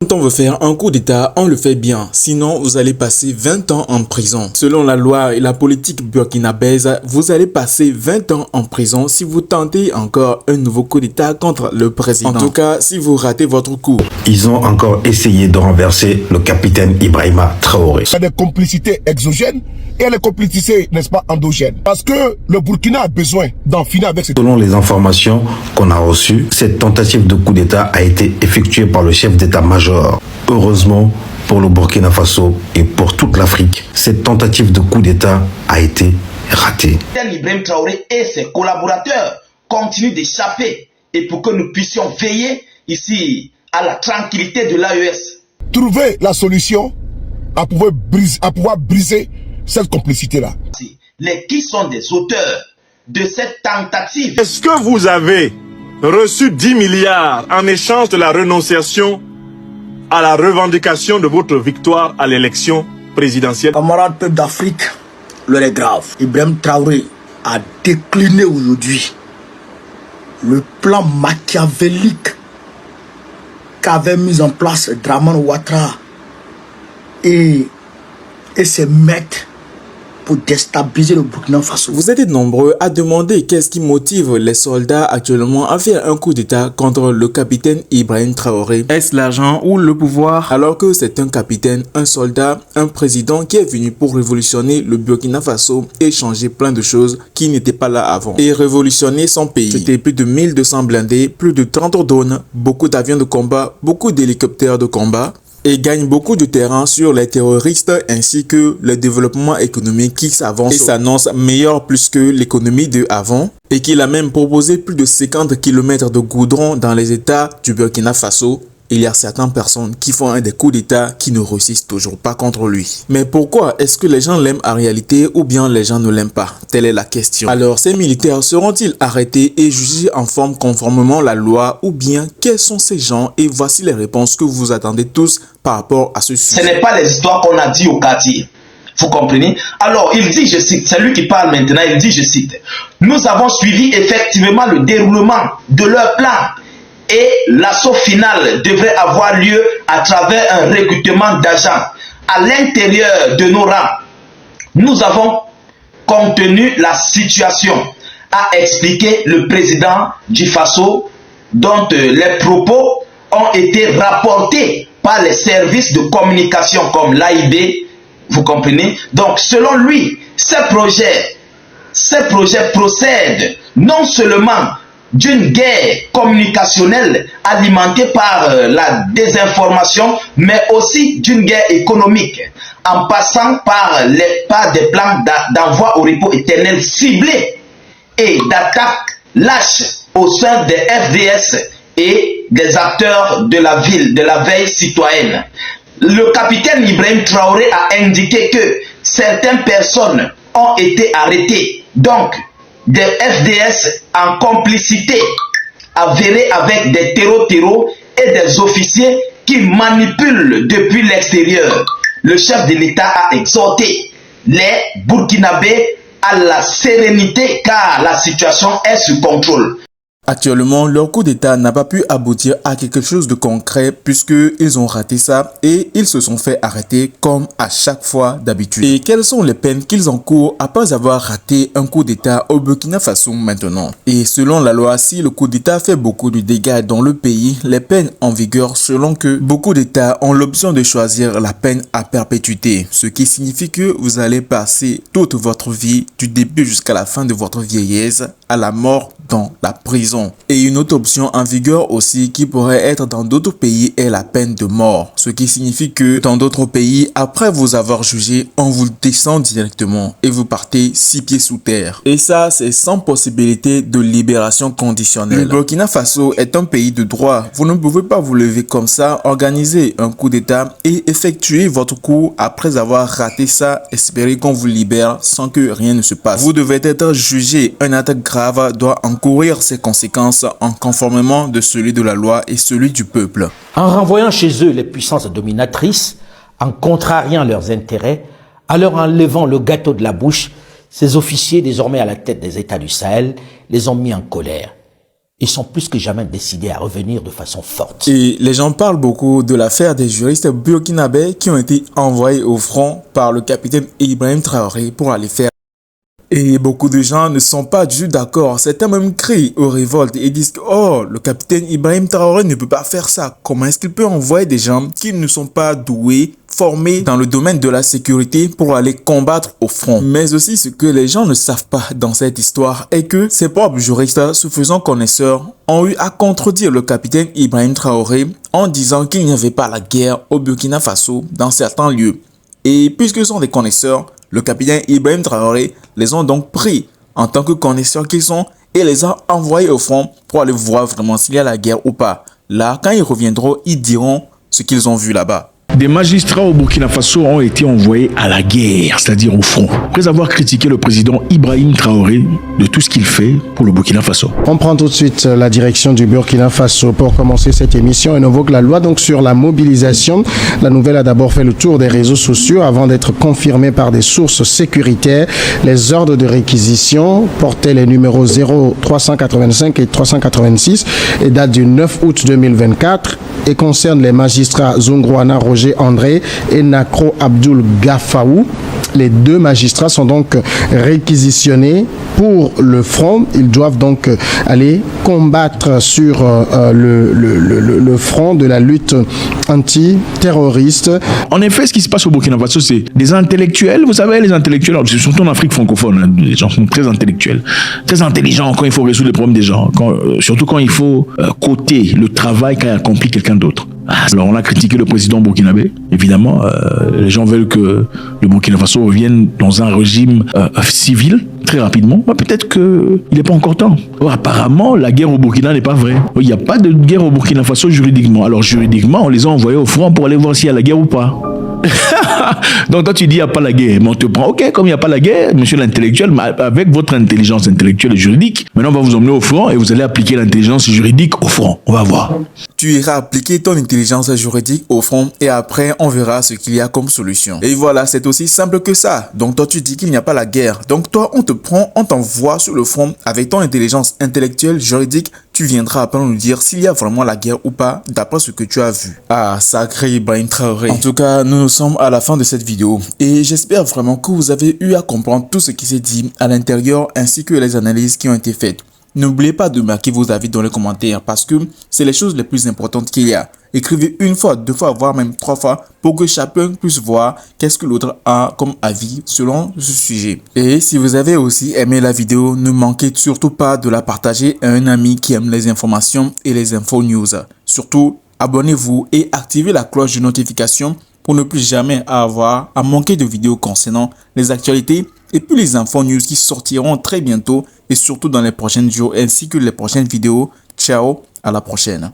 Quand on veut faire un coup d'État, on le fait bien, sinon vous allez passer 20 ans en prison. Selon la loi et la politique burkinabèse, vous allez passer 20 ans en prison si vous tentez encore un nouveau coup d'État contre le président. En tout cas, si vous ratez votre coup. Ils ont encore essayé de renverser le capitaine Ibrahima Traoré. Il y a des complicités exogènes et les complicités, n'est-ce pas, endogènes. Parce que le Burkina a besoin d'en finir avec cette... Selon les informations qu'on a reçues, cette tentative de coup d'État a été effectuée par le chef d'état-major. Heureusement pour le Burkina Faso et pour toute l'Afrique, cette tentative de coup d'État a été ratée. Ibrahim Traoré et ses collaborateurs continuent d'échapper et pour que nous puissions veiller ici à la tranquillité de l'AES. Trouver la solution à pouvoir briser cette complicité-là. Qui sont des auteurs de cette tentative? Est-ce que vous avez reçu 10 milliards en échange de la renonciation à la revendication de votre victoire à l'élection présidentielle? Camarades peuples d'Afrique, l'heure est grave. Ibrahim Traoré a décliné aujourd'hui le plan machiavélique qu'avait mis en place Dramane Ouattara et ses maîtres pour déstabiliser le Burkina Faso. Vous êtes nombreux à demander qu'est-ce qui motive les soldats actuellement à faire un coup d'État contre le capitaine Ibrahim Traoré. Est-ce l'argent ou le pouvoir? Alors que c'est un capitaine, un soldat, un président qui est venu pour révolutionner le Burkina Faso et changer plein de choses qui n'étaient pas là avant. Et révolutionner son pays. C'était plus de 1200 blindés, plus de 30 drones, beaucoup d'avions de combat, beaucoup d'hélicoptères de combat. Et gagne beaucoup de terrain sur les terroristes ainsi que le développement économique qui s'avance et s'annonce meilleur plus que l'économie de avant et qu'il a même proposé plus de 50 km de goudron dans les États du Burkina Faso. Il y a certaines personnes qui font des coups d'État qui ne réussissent toujours pas contre lui. Mais pourquoi est-ce que les gens l'aiment en réalité ou bien les gens ne l'aiment pas? Telle est la question. Alors, ces militaires seront-ils arrêtés et jugés en forme conformément à la loi ou bien quels sont ces gens? Et voici les réponses que vous attendez tous par rapport à ce sujet. Ce n'est pas les histoires qu'on a dit au quartier. Vous comprenez? Alors, il dit, je cite, c'est lui qui parle maintenant, il dit, je cite, « Nous avons suivi effectivement le déroulement de leur plan. Et l'assaut final devrait avoir lieu à travers un recrutement d'agents à l'intérieur de nos rangs. Nous avons contenu la situation, a expliqué le président du Faso, dont les propos ont été rapportés par les services de communication comme l'AIB. Vous comprenez? Donc, selon lui, ces projets procèdent non seulement d'une guerre communicationnelle alimentée par la désinformation, mais aussi d'une guerre économique, en passant par des plans d'envoi au repos éternel ciblés et d'attaques lâches au sein des FDS et des acteurs de la ville, de la veille citoyenne. Le capitaine Ibrahim Traoré a indiqué que certaines personnes ont été arrêtées. Donc, des FDS en complicité avérée avec des terreaux et des officiers qui manipulent depuis l'extérieur. Le chef de l'État a exhorté les Burkinabés à la sérénité car la situation est sous contrôle. Actuellement, leur coup d'État n'a pas pu aboutir à quelque chose de concret puisqu'ils ont raté ça et ils se sont fait arrêter comme à chaque fois d'habitude. Et quelles sont les peines qu'ils encourent après avoir raté un coup d'État au Burkina Faso maintenant? Et selon la loi, si le coup d'État fait beaucoup de dégâts dans le pays, les peines en vigueur selon que beaucoup d'États ont l'option de choisir la peine à perpétuité. Ce qui signifie que vous allez passer toute votre vie, du début jusqu'à la fin de votre vieillesse, à la mort dans la prison. Et une autre option en vigueur aussi qui pourrait être dans d'autres pays est la peine de mort. Ce qui signifie que dans d'autres pays, après vous avoir jugé, on vous descend directement et vous partez 6 pieds sous terre. Et ça, c'est sans possibilité de libération conditionnelle. Le Burkina Faso est un pays de droit. Vous ne pouvez pas vous lever comme ça, organiser un coup d'État et effectuer votre coup après avoir raté ça, espérer qu'on vous libère sans que rien ne se passe. Vous devez être jugé. Un acte grave doit encourir ses conséquences en conformément de celui de la loi et celui du peuple. En renvoyant chez eux les puissances dominatrices, en contrariant leurs intérêts, en leur enlevant le gâteau de la bouche, ces officiers désormais à la tête des États du Sahel les ont mis en colère. ils sont plus que jamais décidés à revenir de façon forte. Et les gens parlent beaucoup de l'affaire des juristes burkinabés qui ont été envoyés au front par le capitaine Ibrahim Traoré pour aller faire. Et beaucoup de gens ne sont pas du tout d'accord. Certains même crient aux révoltes et disent que oh, le capitaine Ibrahim Traoré ne peut pas faire ça. Comment est-ce qu'il peut envoyer des gens qui ne sont pas doués, formés dans le domaine de la sécurité pour aller combattre au front? Mais aussi ce que les gens ne savent pas dans cette histoire est que ces propres juristes, se faisant connaisseurs, ont eu à contredire le capitaine Ibrahim Traoré en disant qu'il n'y avait pas la guerre au Burkina Faso dans certains lieux. Et puisqu'ils sont des connaisseurs, le capitaine Ibrahim Traoré les ont donc pris en tant que connaisseurs qu'ils sont et les a envoyés au front pour aller voir vraiment s'il y a la guerre ou pas. Là, quand ils reviendront, ils diront ce qu'ils ont vu là-bas. Des magistrats au Burkina Faso ont été envoyés à la guerre, c'est-à-dire au front, après avoir critiqué le président Ibrahim Traoré de tout ce qu'il fait pour le Burkina Faso. On prend tout de suite la direction du Burkina Faso pour commencer cette émission. Et on évoque la loi donc sur la mobilisation. La nouvelle a d'abord fait le tour des réseaux sociaux avant d'être confirmée par des sources sécuritaires. Les ordres de réquisition portaient les numéros 0385 et 386 et datent du 9 août 2024 et concernent les magistrats Zungwana Roger André et Nakro Abdul Gafaou. Les deux magistrats sont donc réquisitionnés pour le front. Ils doivent donc aller combattre sur le front de la lutte antiterroriste. En effet, ce qui se passe au Burkina Faso, c'est des intellectuels. Vous savez, les intellectuels, surtout en Afrique francophone, les gens sont très intellectuels, très intelligents quand il faut résoudre les problèmes des gens, surtout quand il faut coter le travail qu'a accompli quelqu'un d'autre. Alors on a critiqué le président burkinabé, évidemment, les gens veulent que le Burkina Faso revienne dans un régime civil très rapidement. Peut-être qu'il n'est pas encore temps. Apparemment, la guerre au Burkina n'est pas vraie. Il n'y a pas de guerre au Burkina Faso juridiquement. Alors juridiquement, on les a envoyés au front pour aller voir s'il y a la guerre ou pas. Donc toi tu dis il n'y a pas la guerre, mais on te prend, ok, comme il n'y a pas la guerre, monsieur l'intellectuel, avec votre intelligence intellectuelle et juridique, maintenant on va vous emmener au front et vous allez appliquer l'intelligence juridique au front. On va voir. Tu iras appliquer ton intelligence juridique au front et après on verra ce qu'il y a comme solution. Et voilà, c'est aussi simple que ça. Donc toi tu dis qu'il n'y a pas la guerre. Donc toi on te prend, on t'envoie sur le front avec ton intelligence intellectuelle, juridique. Tu viendras après nous dire s'il y a vraiment la guerre ou pas d'après ce que tu as vu. Ah, sacré Ibrahim Traoré. En tout cas, nous sommes à la fin de cette vidéo et j'espère vraiment que vous avez eu à comprendre tout ce qui s'est dit à l'intérieur ainsi que les analyses qui ont été faites. N'oubliez pas de marquer vos avis dans les commentaires parce que c'est les choses les plus importantes qu'il y a. Écrivez une fois, deux fois, voire même trois fois pour que chacun puisse voir qu'est-ce que l'autre a comme avis selon ce sujet. Et si vous avez aussi aimé la vidéo, ne manquez surtout pas de la partager à un ami qui aime les informations et les infos news. Surtout, abonnez-vous et activez la cloche de notification pour ne plus jamais avoir à manquer de vidéos concernant les actualités et puis les infos news qui sortiront très bientôt et surtout dans les prochains jours ainsi que les prochaines vidéos. Ciao, à la prochaine.